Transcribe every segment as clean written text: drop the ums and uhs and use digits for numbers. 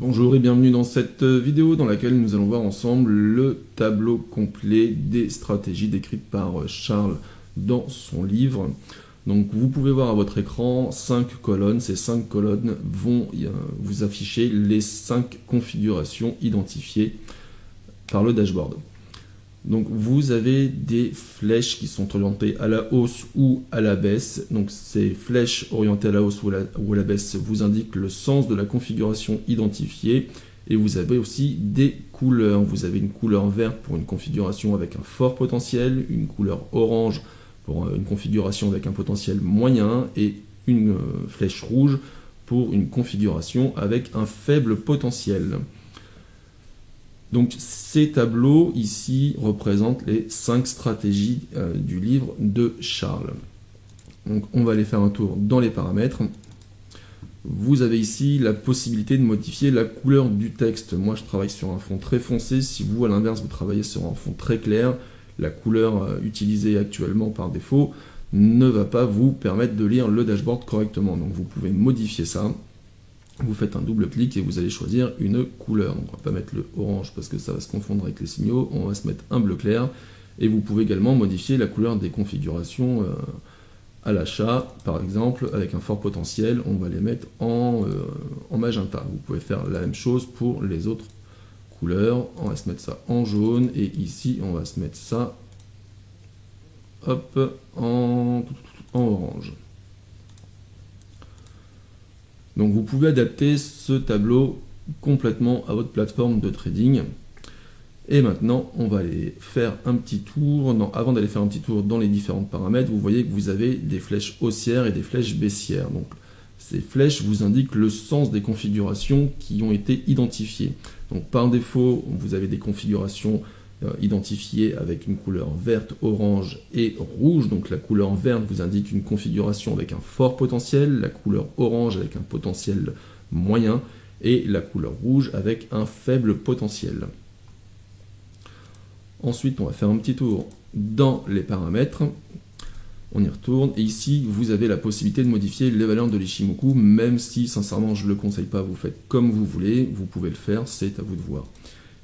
Bonjour et bienvenue dans cette vidéo dans laquelle nous allons voir ensemble le tableau complet des stratégies décrites par Charles dans son livre. Donc vous pouvez voir à votre écran 5 colonnes. Ces 5 colonnes vont vous afficher les 5 configurations identifiées par le dashboard. Donc vous avez des flèches qui sont orientées à la hausse ou à la baisse. Donc ces flèches orientées à la hausse ou à la baisse vous indiquent le sens de la configuration identifiée. Et vous avez aussi des couleurs. Vous avez une couleur verte pour une configuration avec un fort potentiel, une couleur orange pour une configuration avec un potentiel moyen et une flèche rouge pour une configuration avec un faible potentiel. Donc ces tableaux ici représentent les 5 stratégies du livre de Charles. Donc on va aller faire un tour dans les paramètres. Vous avez ici la possibilité de modifier la couleur du texte. Moi je travaille sur un fond très foncé. Si vous à l'inverse vous travaillez sur un fond très clair, la couleur utilisée actuellement par défaut ne va pas vous permettre de lire le dashboard correctement. Donc vous pouvez modifier ça. Vous faites un double clic et vous allez choisir une couleur. Donc on ne va pas mettre le orange parce que ça va se confondre avec les signaux. On va se mettre un bleu clair. Et vous pouvez également modifier la couleur des configurations à l'achat. Par exemple, avec un fort potentiel, on va les mettre en magenta. Vous pouvez faire la même chose pour les autres couleurs. On va se mettre ça en jaune. Et ici, on va se mettre ça hop, en orange. Donc vous pouvez adapter ce tableau complètement à votre plateforme de trading. Et maintenant, on va aller faire un petit tour. Non, avant d'aller faire un petit tour dans les différents paramètres, vous voyez que vous avez des flèches haussières et des flèches baissières. Donc ces flèches vous indiquent le sens des configurations qui ont été identifiées. Donc par défaut, vous avez des configurations identifiées avec une couleur verte, orange et rouge. Donc la couleur verte vous indique une configuration avec un fort potentiel, la couleur orange avec un potentiel moyen et la couleur rouge avec un faible potentiel. Ensuite, on va faire un petit tour dans les paramètres. On y retourne et ici, vous avez la possibilité de modifier les valeurs de l'Ichimoku, même si sincèrement je ne le conseille pas, vous faites comme vous voulez, vous pouvez le faire, c'est à vous de voir.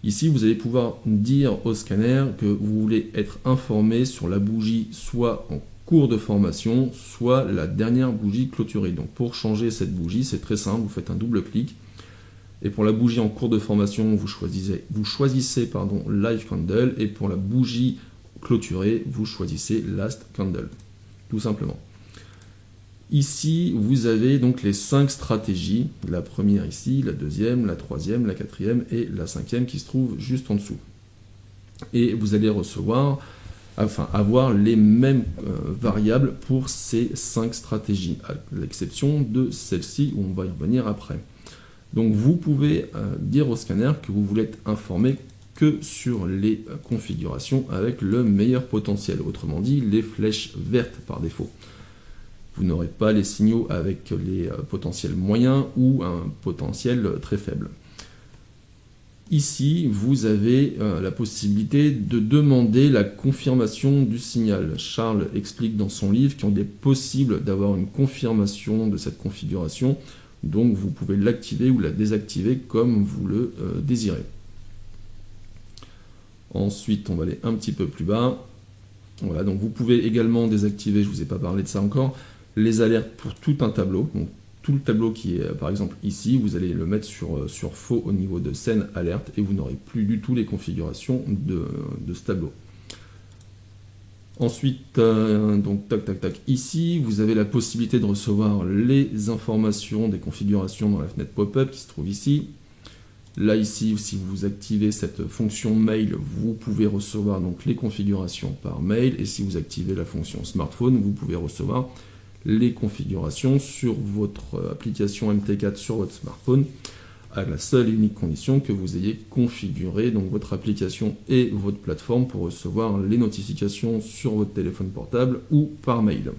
Ici, vous allez pouvoir dire au scanner que vous voulez être informé sur la bougie soit en cours de formation, soit la dernière bougie clôturée. Donc pour changer cette bougie, c'est très simple, vous faites un double clic. Et pour la bougie en cours de formation, vous choisissez Live Candle. Et pour la bougie clôturée, vous choisissez Last Candle. Tout simplement. Ici, vous avez donc les 5 stratégies, la première ici, la deuxième, la troisième, la quatrième et la cinquième qui se trouve juste en dessous. Et vous allez avoir les mêmes variables pour ces 5 stratégies, à l'exception de celle-ci où on va y revenir après. Donc vous pouvez dire au scanner que vous voulez être informé que sur les configurations avec le meilleur potentiel, autrement dit les flèches vertes par défaut. Vous n'aurez pas les signaux avec les potentiels moyens ou un potentiel très faible. Ici, vous avez la possibilité de demander la confirmation du signal. Charles explique dans son livre qu'il est possible d'avoir une confirmation de cette configuration, donc vous pouvez l'activer ou la désactiver comme vous le désirez. Ensuite, on va aller un petit peu plus bas. Voilà, donc vous pouvez également désactiver, je ne vous ai pas parlé de ça encore, les alertes pour tout un tableau. Donc, tout le tableau qui est par exemple ici, vous allez le mettre sur faux au niveau de scène alerte et vous n'aurez plus du tout les configurations de ce tableau. Ensuite, donc tac tac tac, ici vous avez la possibilité de recevoir les informations des configurations dans la fenêtre pop-up qui se trouve ici. Là ici, si vous activez cette fonction mail, vous pouvez recevoir donc les configurations par mail et si vous activez la fonction smartphone, vous pouvez recevoir les configurations sur votre application MT4 sur votre smartphone à la seule et unique condition que vous ayez configuré donc votre application et votre plateforme pour recevoir les notifications sur votre téléphone portable ou par mail.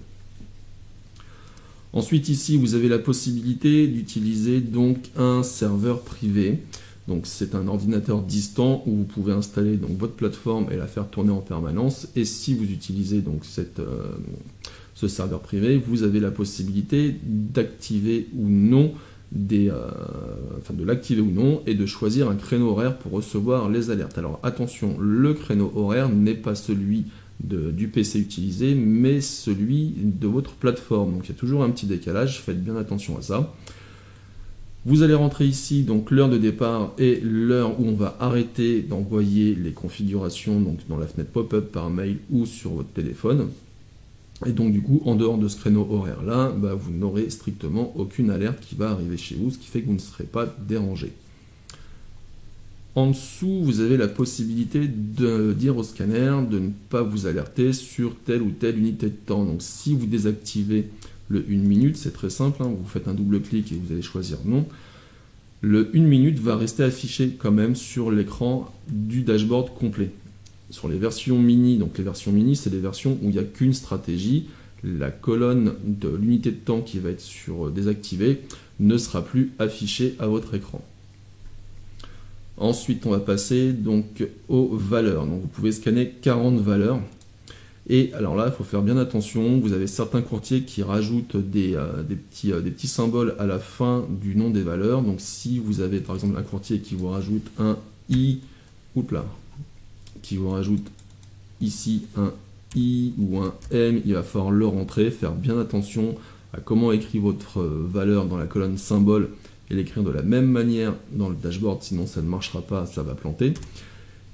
Ensuite ici vous avez la possibilité d'utiliser donc un serveur privé. Donc c'est un ordinateur distant où vous pouvez installer donc votre plateforme et la faire tourner en permanence. Et si vous utilisez donc ce serveur privé, vous avez la possibilité d'activer ou non de l'activer ou non, et de choisir un créneau horaire pour recevoir les alertes. Alors attention, le créneau horaire n'est pas celui du PC utilisé, mais celui de votre plateforme. Donc il y a toujours un petit décalage, faites bien attention à ça. Vous allez rentrer ici, donc l'heure de départ et l'heure où on va arrêter d'envoyer les configurations donc dans la fenêtre pop-up par mail ou sur votre téléphone. Et donc du coup, en dehors de ce créneau horaire-là, vous n'aurez strictement aucune alerte qui va arriver chez vous, ce qui fait que vous ne serez pas dérangé. En dessous, vous avez la possibilité de dire au scanner de ne pas vous alerter sur telle ou telle unité de temps. Donc si vous désactivez le 1 minute, c'est très simple, hein, vous faites un double clic et vous allez choisir non. Le 1 minute va rester affiché quand même sur l'écran du dashboard complet. Sur les versions mini, donc les versions mini, c'est des versions où il n'y a qu'une stratégie. La colonne de l'unité de temps qui va être désactivée ne sera plus affichée à votre écran. Ensuite, on va passer donc aux valeurs. Donc, vous pouvez scanner 40 valeurs. Et alors là, il faut faire bien attention. Vous avez certains courtiers qui rajoutent des petits symboles à la fin du nom des valeurs. Donc, si vous avez par exemple un courtier qui vous rajoute un I, qui vous rajoute ici un I ou un M, il va falloir le rentrer, faire bien attention à comment écrire votre valeur dans la colonne symbole et l'écrire de la même manière dans le dashboard, sinon ça ne marchera pas, ça va planter.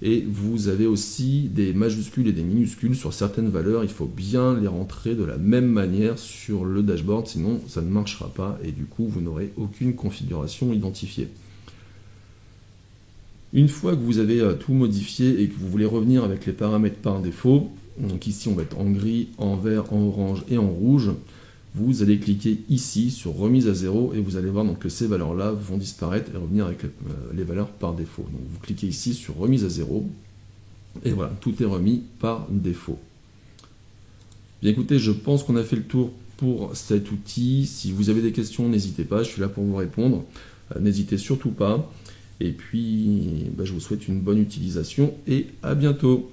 Et vous avez aussi des majuscules et des minuscules sur certaines valeurs, il faut bien les rentrer de la même manière sur le dashboard, sinon ça ne marchera pas et du coup vous n'aurez aucune configuration identifiée. Une fois que vous avez tout modifié et que vous voulez revenir avec les paramètres par défaut, donc ici on va être en gris, en vert, en orange et en rouge, vous allez cliquer ici sur remise à 0 et vous allez voir donc que ces valeurs-là vont disparaître et revenir avec les valeurs par défaut. Donc vous cliquez ici sur remise à 0 et voilà, tout est remis par défaut. Bien écoutez, je pense qu'on a fait le tour pour cet outil. Si vous avez des questions, n'hésitez pas, je suis là pour vous répondre. N'hésitez surtout pas. Et puis, je vous souhaite une bonne utilisation et à bientôt.